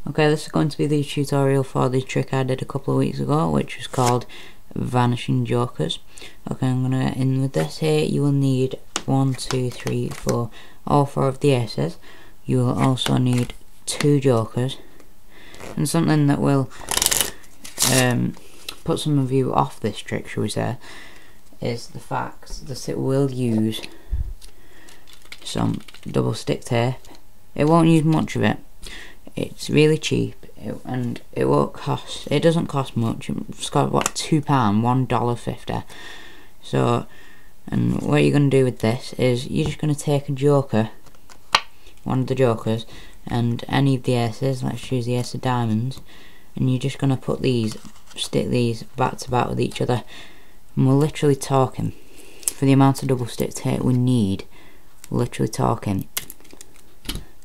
Okay, this is going to be the tutorial for the trick I did a couple of weeks ago, which was called Vanishing Jokers. Okay, I'm going to get in with this here. You will need 1, 2, 3, 4, all 4 of the aces. You will also need 2 jokers, and something that will put some of you off this trick, shall we say, is the fact that it will use some double stick tape. It won't use much of it. It's really cheap, and it doesn't cost much. It's got what, £2, $1.50. So, and what you're going to do with this is you're just going to take a joker, one of the jokers, and any of the aces. Let's choose the ace of diamonds, and you're just going to stick these back to back with each other, and we're literally talking for the amount of double stick tape we need. We're literally talking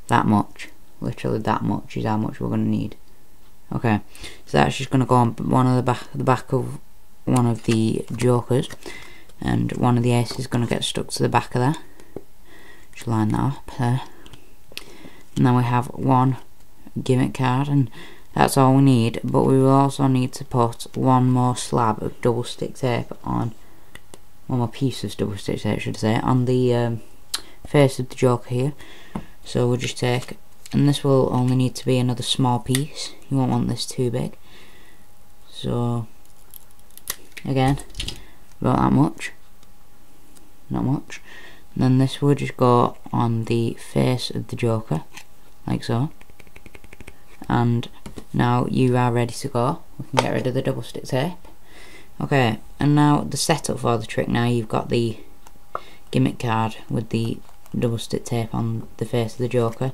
that much. Literally that much is how much we're going to need. Okay, so that's just going to go on the back of one of the jokers, and one of the aces is going to get stuck to the back of there. Just line that up there, and then we have one gimmick card, and that's all we need. But we will also need to put one more slab of double stick tape on, one more piece of double stick tape, should I say, on the face of the joker here. So we'll just take, and this will only need to be another small piece. You won't want this too big. So again, about that much, not much. And then this will just go on the face of the joker, like so. And now you are ready to go. We can get rid of the double stick tape. Okay, and now the setup for the trick. Now you've got the gimmick card with the double stick tape on the face of the joker.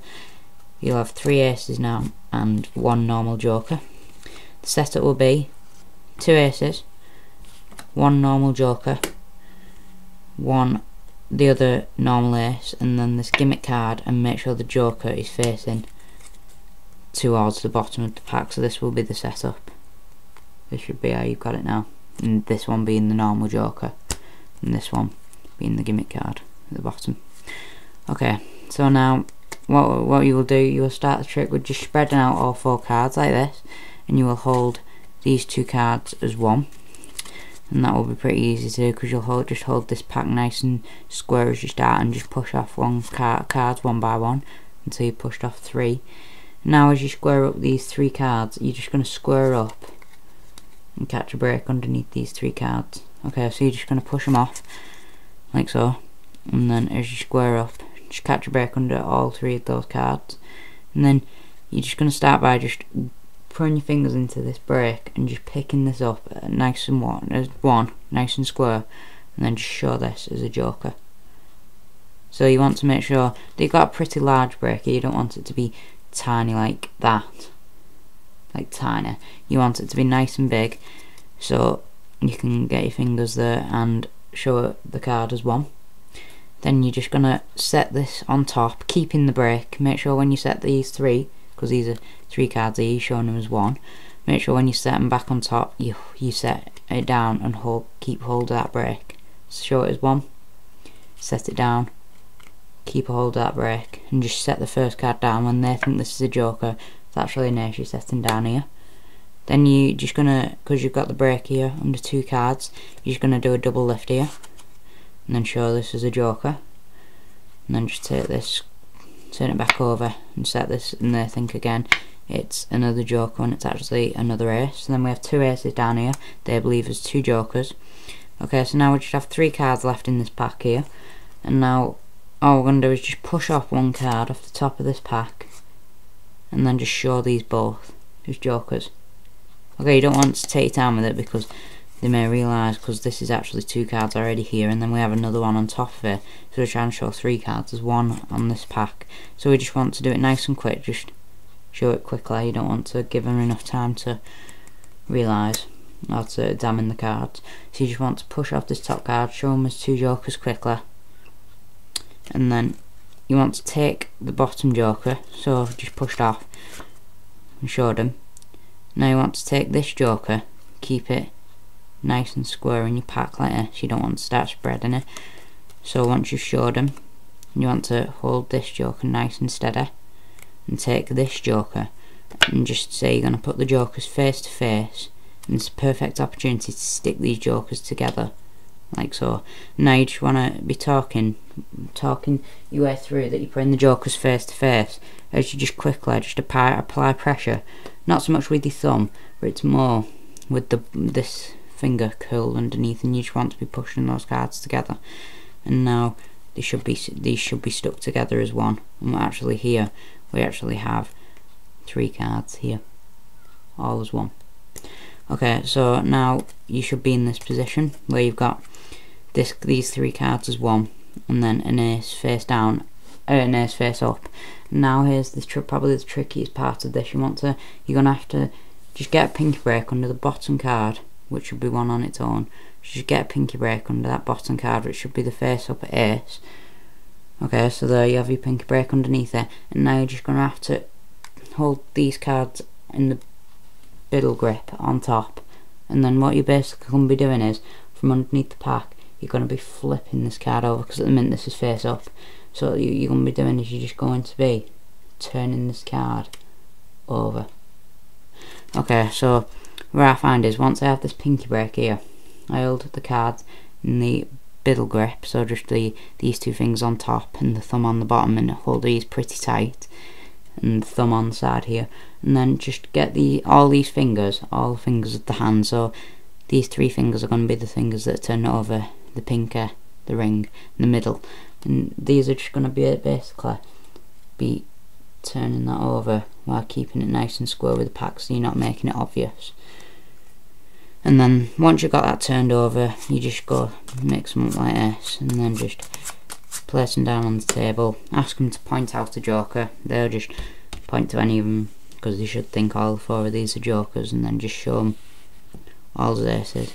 You'll have 3 aces now and 1 normal joker. The setup will be 2 aces, 1 normal joker, the other normal ace, and then this gimmick card, and make sure the joker is facing towards the bottom of the pack. So this will be the setup. This should be how you've got it now, and this one being the normal joker, and this one being the gimmick card at the bottom. Okay, so now what you will do, you will start the trick with just spreading out all 4 cards like this, and you will hold these 2 cards as one, and that will be pretty easy to do, because you'll just hold this pack nice and square as you start, and just push off cards one by one until you pushed off 3. Now as you square up these 3 cards, you're just going to square up and catch a break underneath these 3 cards. Okay, so you're just going to push them off like so, and then as you square up, just catch a break under all 3 of those cards, and then you're just going to start by just putting your fingers into this break and just picking this up nice and nice and square, and then just show this as a joker. So you want to make sure that you've got a pretty large break here. You don't want it to be tiny like that, like tiny. You want it to be nice and big, so you can get your fingers there and show the card as 1. Then you're just gonna set this on top, keeping the break. Make sure when you set these 3, because these are 3 cards here, you're showing them as 1. Make sure when you set them back on top, you set it down and keep hold of that break. Show it as 1, set it down, keep a hold of that break, and just set the first card down. When they think this is a joker, it's actually an ace you're setting down here. Then you just gonna, because you've got the break here under 2 cards, you're just gonna do a double lift here, and then show this as a joker, and then just take this, turn it back over and set this, and they think again it's another joker when it's actually another ace. And then we have 2 aces down here, they believe as 2 jokers. Okay, so now we just have 3 cards left in this pack here, and now all we're going to do is just push off 1 card off the top of this pack, and then just show these both as jokers. Okay, you don't want to take your time with it, because they may realise, because this is actually 2 cards already here, and then we have another one on top of it, so we're trying to show 3 cards as 1 on this pack. So we just want to do it nice and quick, just show it quickly. You don't want to give them enough time to realise or to examine the cards. So you just want to push off this top card, show them as 2 jokers quickly, and then you want to take the bottom joker, so I've just pushed off and showed them. Now you want to take this joker, keep it nice and square in your pack like this. You don't want to start spreading it. So once you've showed them, you want to hold this joker nice and steady, and take this joker and just say you're going to put the jokers face to face, and it's a perfect opportunity to stick these jokers together like so. Now you just want to be talking your way through that you're putting the jokers face to face, as you just quickly just apply pressure, not so much with your thumb, but it's more with this finger curled underneath, and you just want to be pushing those cards together. And now these should be stuck together as one. And we actually have 3 cards here, all as one. Okay, so now you should be in this position where you've got these 3 cards as one, and then an ace face down, an ace face up. Now here's probably the trickiest part of this. You're gonna have to just get a pinky break under the bottom card, which should be one on its own. Just get a pinky break under that bottom card, which should be the face up ace. Okay, so there you have your pinky break underneath it, and now you're just gonna have to hold these cards in the middle grip on top, and then what you're basically going to be doing is, from underneath the pack, you're going to be flipping this card over, because at the minute this is face up. So what you're going to be doing is you're just going to be turning this card over. Okay, so what I find is, once I have this pinky break here, I hold the cards in the middle grip, so just these 2 fingers on top and the thumb on the bottom, and hold these pretty tight, and the thumb on the side here, and then just get all the fingers of the hand. So these 3 fingers are going to be the fingers that turn over the pinky, the ring, in the middle, and these are just going to basically be turning that over while keeping it nice and square with the pack, so you're not making it obvious. And then once you've got that turned over, you just go mix them up like this, and then just place them down on the table. Ask them to point out a joker. They'll just point to any of them, because they should think all 4 of these are jokers, and then just show them all the aces.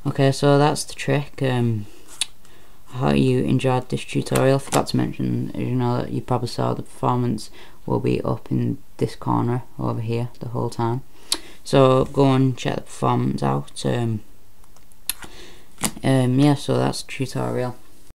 Okay, so that's the trick. I hope you enjoyed this tutorial. Forgot to mention, that you probably saw the performance will be up in this corner over here the whole time. So go and check the performance out. Yeah, so that's the tutorial.